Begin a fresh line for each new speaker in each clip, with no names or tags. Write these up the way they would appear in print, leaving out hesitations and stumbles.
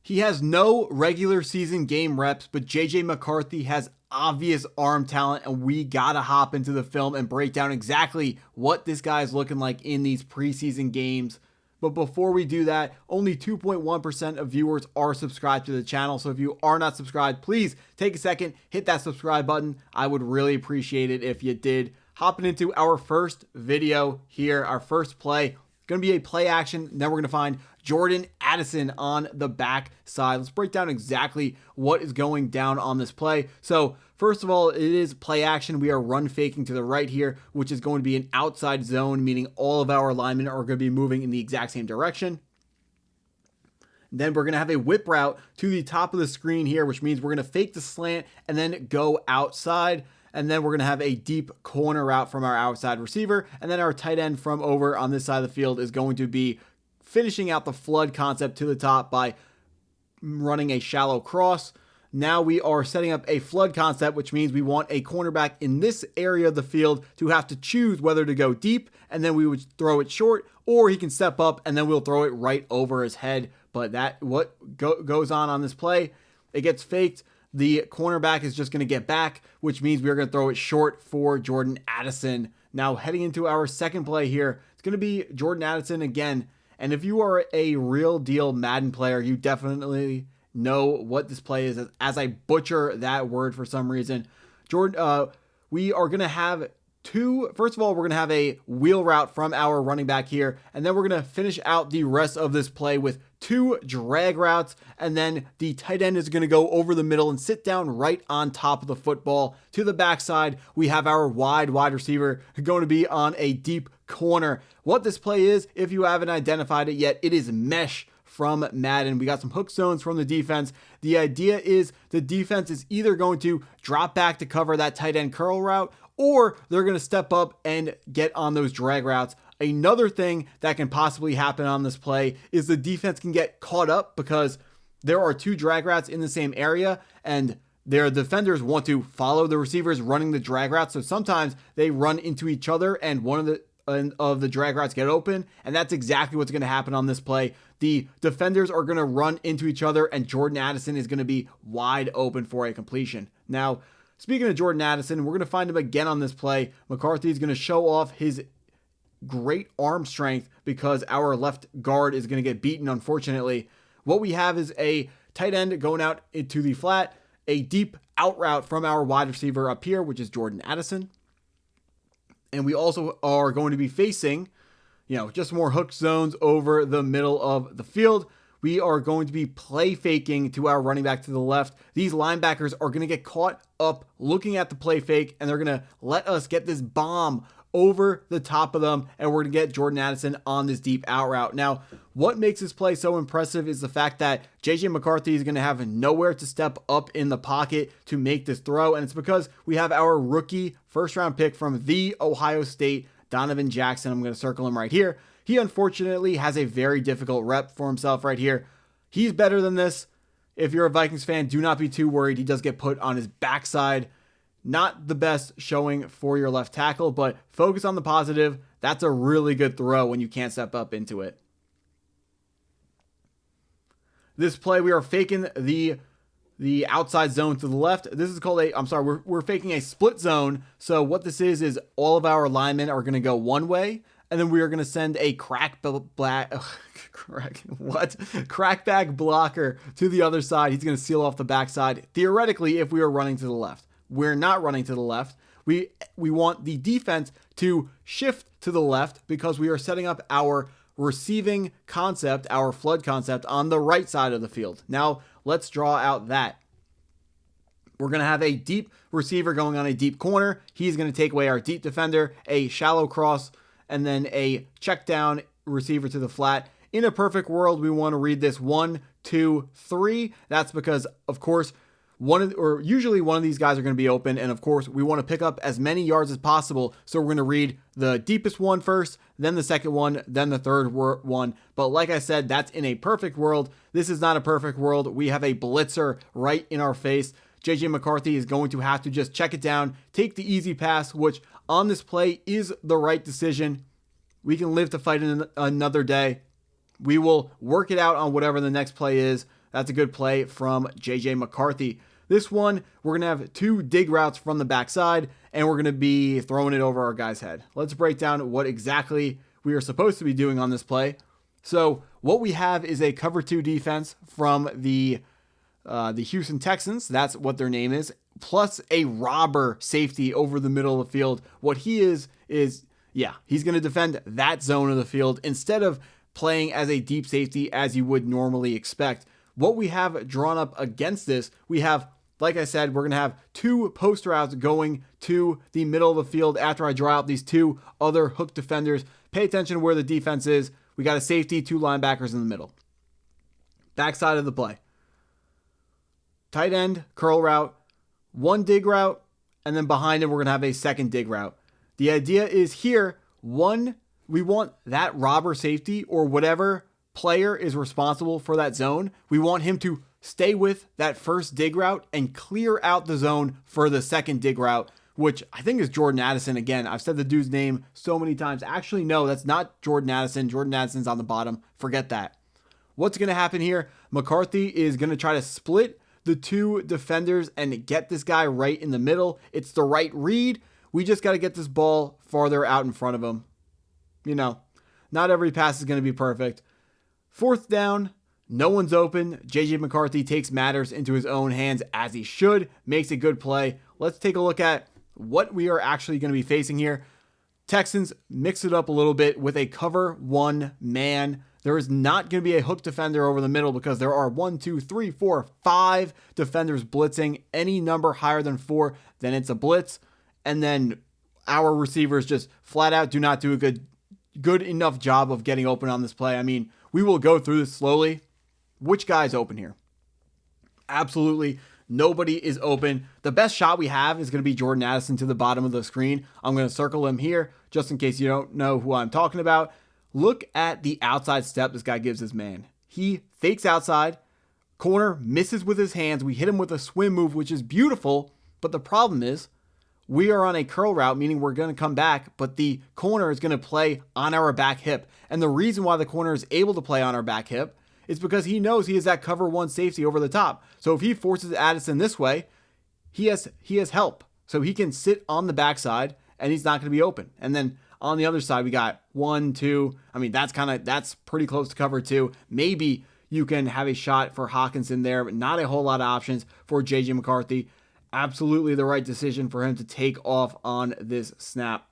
He has no regular season game reps, but JJ McCarthy has obvious arm talent, and we gotta hop into the film and break down exactly what this guy is looking like in these preseason games. But before we do that, only 2.1% of viewers are subscribed to the channel. So if you are not subscribed, please take a second, hit that subscribe button. I would really appreciate it if you did. Hopping into our first video here, our first play. It's going to be a play action. Then we're going to find Jordan Addison on the back side. Let's break down exactly what is going down on this play. So first of all, it is play action. We are run faking to the right here, which is going to be an outside zone, meaning all of our linemen are going to be moving in the exact same direction. Then we're going to have a whip route to the top of the screen here, which means we're going to fake the slant and then go outside. And then we're going to have a deep corner route from our outside receiver. And then our tight end from over on this side of the field is going to be finishing out the flood concept to the top by running a shallow cross. Now we are setting up a flood concept, which means we want a cornerback in this area of the field to have to choose whether to go deep, and then we would throw it short, or he can step up and then we'll throw it right over his head. But that what goes on this play, it gets faked. The cornerback is just going to get back, which means we're going to throw it short for Jordan Addison. Now heading into our second play here, it's going to be Jordan Addison again. And if you are a real deal Madden player, you definitely know what this play is, as I butcher that word for some reason. Jordan, we are going to have first of all, we're going to have a wheel route from our running back here, and then we're going to finish out the rest of this play with 2 drag routes, and then the tight end is going to go over the middle and sit down right on top of the football. To the backside, we have our wide receiver going to be on a deep corner. What this play is, if you haven't identified it yet, it is mesh from Madden. We got some hook zones from the defense. The idea is the defense is either going to drop back to cover that tight end curl route, or they're going to step up and get on those drag routes. Another thing that can possibly happen on this play is the defense can get caught up because there are 2 drag routes in the same area, and their defenders want to follow the receivers running the drag routes. So sometimes they run into each other and one of the drag routes get open, and that's exactly what's going to happen on this play. The defenders are going to run into each other, and Jordan Addison is going to be wide open for a completion. Now, speaking of Jordan Addison, we're going to find him again on this play. McCarthy is going to show off his great arm strength because our left guard is going to get beaten, unfortunately. What we have is a tight end going out into the flat, a deep out route from our wide receiver up here, which is Jordan Addison. And we also are going to be facing, just more hook zones over the middle of the field. We are going to be play faking to our running back to the left. These linebackers are going to get caught up looking at the play fake, and they're going to let us get this bomb over the top of them, and we're going to get Jordan Addison on this deep out route. Now, what makes this play so impressive is the fact that JJ McCarthy is going to have nowhere to step up in the pocket to make this throw, and it's because we have our rookie first-round pick from the Ohio State, Donovan Jackson. I'm going to circle him right here. He unfortunately has a very difficult rep for himself right here. He's better than this. If you're a Vikings fan, do not be too worried. He does get put on his backside. Not the best showing for your left tackle, but focus on the positive. That's a really good throw when you can't step up into it. This play, we are faking the outside zone to the left. This is called we're faking a split zone. So what this is all of our linemen are going to go one way, and then we are going to send a crackback blocker to the other side. He's going to seal off the backside. Theoretically, if we are running to the left. We're not running to the left. We want the defense to shift to the left because we are setting up our receiving concept, our flood concept, on the right side of the field. Now, let's draw out that. We're going to have a deep receiver going on a deep corner. He's going to take away our deep defender, a shallow cross, and then a check down receiver to the flat. In a perfect world, we want to read this 1, 2, 3. That's because, of course, usually one of these guys are going to be open, and of course we want to pick up as many yards as possible, so we're going to read the deepest one first, then the second one, then the third one. But like I said, that's in a perfect world. This is not a perfect world. We have a blitzer right in our face. JJ McCarthy is going to have to just check it down, take the easy pass, which on this play is the right decision. We can live to fight another day. We will work it out on whatever the next play is. That's a good play from JJ McCarthy. This one, we're going to have 2 dig routes from the backside, and we're going to be throwing it over our guy's head. Let's break down what exactly we are supposed to be doing on this play. So what we have is a cover 2 defense from the Houston Texans. That's what their name is. Plus a robber safety over the middle of the field. What he is he's going to defend that zone of the field instead of playing as a deep safety as you would normally expect. What we have drawn up against this, we have, like I said, we're going to have 2 post routes going to the middle of the field after I draw out these 2 other hook defenders. Pay attention to where the defense is. We got a safety, 2 linebackers in the middle. Backside of the play. Tight end, curl route, 1 dig route, and then behind it, we're going to have a second dig route. The idea is here, we want that robber safety or whatever player is responsible for that zone. We want him to stay with that first dig route and clear out the zone for the second dig route, which I think is Jordan Addison. Again, I've said the dude's name so many times. Actually, no, that's not Jordan Addison. Jordan Addison's on the bottom. Forget that. What's going to happen here? McCarthy is going to try to split the 2 defenders and get this guy right in the middle. It's the right read. We just got to get this ball farther out in front of him. You know, not every pass is going to be perfect. 4th down, no one's open. JJ McCarthy takes matters into his own hands as he should, makes a good play. Let's take a look at what we are actually going to be facing here. Texans mix it up a little bit with a cover 1 man. There is not going to be a hook defender over the middle because there are 1, 2, 3, 4, 5 defenders blitzing. Any number higher than 4, then it's a blitz. And then our receivers just flat out do not do a good enough job of getting open on this play. I mean, we will go through this slowly. Which guy is open here? Absolutely nobody is open. The best shot we have is going to be Jordan Addison to the bottom of the screen. I'm going to circle him here just in case you don't know who I'm talking about. Look at the outside step this guy gives his man. He fakes outside. Corner misses with his hands. We hit him with a swim move, which is beautiful. But the problem is we are on a curl route, meaning we're going to come back, but the corner is going to play on our back hip. And the reason why the corner is able to play on our back hip is because he knows he has that cover 1 safety over the top. So if he forces Addison this way, he has help. So he can sit on the backside and he's not going to be open. And then on the other side, we got 1, 2. I mean, that's pretty close to cover 2. Maybe you can have a shot for Hawkinson there, but not a whole lot of options for JJ McCarthy. Absolutely the right decision for him to take off on this snap.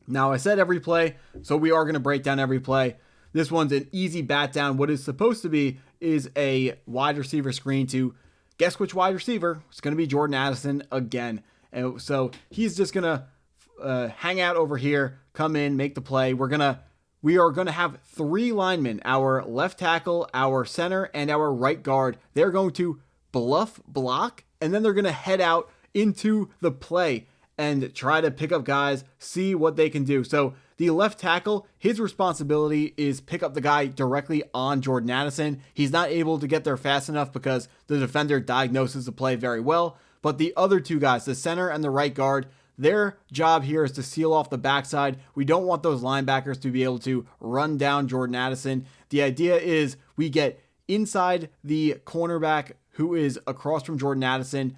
Now, I said every play, so we are going to break down every play. This one's an easy bat down. What is supposed to be is a wide receiver screen to guess which wide receiver. It's going to be Jordan Addison again. And so he's just going to hang out over here, come in, make the play. We are going to have 3 linemen, our left tackle, our center, and our right guard. They're going to bluff block, and then they're going to head out into the play and try to pick up guys, see what they can do. So the left tackle, his responsibility is pick up the guy directly on Jordan Addison. He's not able to get there fast enough because the defender diagnoses the play very well. But the other 2 guys, the center and the right guard, their job here is to seal off the backside. We don't want those linebackers to be able to run down Jordan Addison. The idea is we get inside the cornerback who is across from Jordan Addison,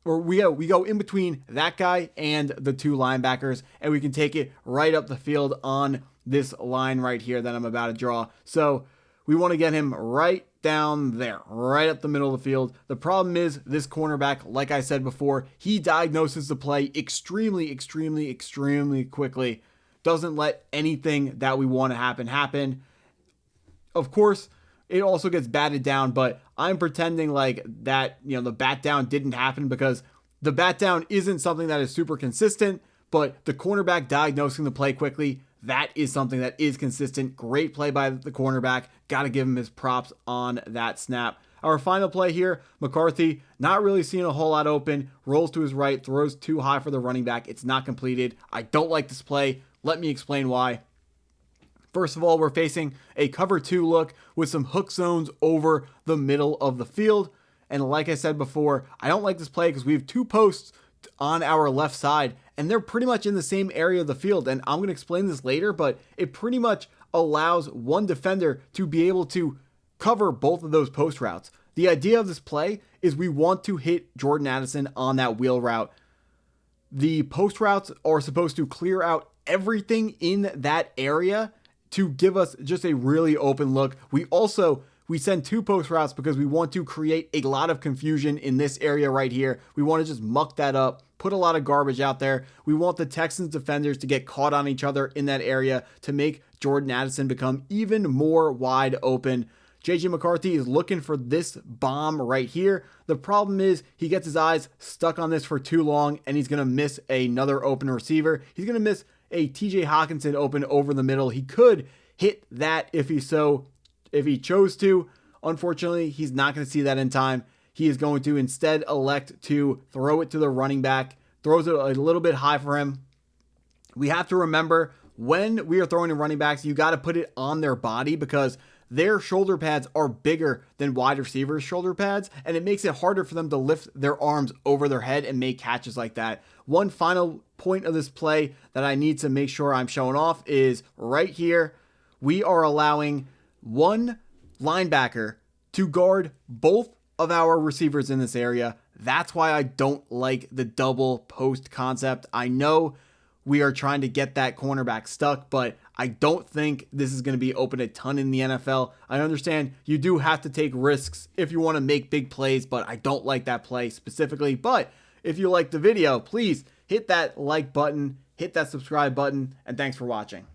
or we go in between that guy and the 2 linebackers, and we can take it right up the field on this line right here that I'm about to draw. So we want to get him right down there, right up the middle of the field. The problem is this cornerback, like I said before, he diagnoses the play extremely, extremely, extremely quickly. Doesn't let anything that we want to happen. Of course, it also gets batted down, but I'm pretending like that, the bat down didn't happen because the bat down isn't something that is super consistent, but the cornerback diagnosing the play quickly, that is something that is consistent. Great play by the cornerback. Got to give him his props on that snap. Our final play here, McCarthy, not really seeing a whole lot open, rolls to his right, throws too high for the running back. It's not completed. I don't like this play. Let me explain why. First of all, we're facing a cover 2 look with some hook zones over the middle of the field. And like I said before, I don't like this play because we have 2 posts on our left side and they're pretty much in the same area of the field. And I'm going to explain this later, but it pretty much allows one defender to be able to cover both of those post routes. The idea of this play is we want to hit Jordan Addison on that wheel route. The post routes are supposed to clear out everything in that area to give us just a really open look. We send 2 post routes because we want to create a lot of confusion in this area right here. We want to just muck that up, put a lot of garbage out there. We want the Texans defenders to get caught on each other in that area to make Jordan Addison become even more wide open. JJ McCarthy is looking for this bomb right here. The problem is he gets his eyes stuck on this for too long and he's going to miss another open receiver. He's going to miss a TJ Hockenson open over the middle. He could hit that if he chose to. Unfortunately, he's not going to see that in time. He is going to instead elect to throw it to the running back, throws it a little bit high for him. We have to remember when we are throwing to running backs, you got to put it on their body because their shoulder pads are bigger than wide receivers' shoulder pads, and it makes it harder for them to lift their arms over their head and make catches like that. One final point of this play that I need to make sure I'm showing off is right here. We are allowing one linebacker to guard both of our receivers in this area. That's why I don't like the double post concept. I know we are trying to get that cornerback stuck, but I don't think this is going to be open a ton in the NFL. I understand you do have to take risks if you want to make big plays, but I don't like that play specifically. But if you like the video, please hit that like button, hit that subscribe button, and thanks for watching.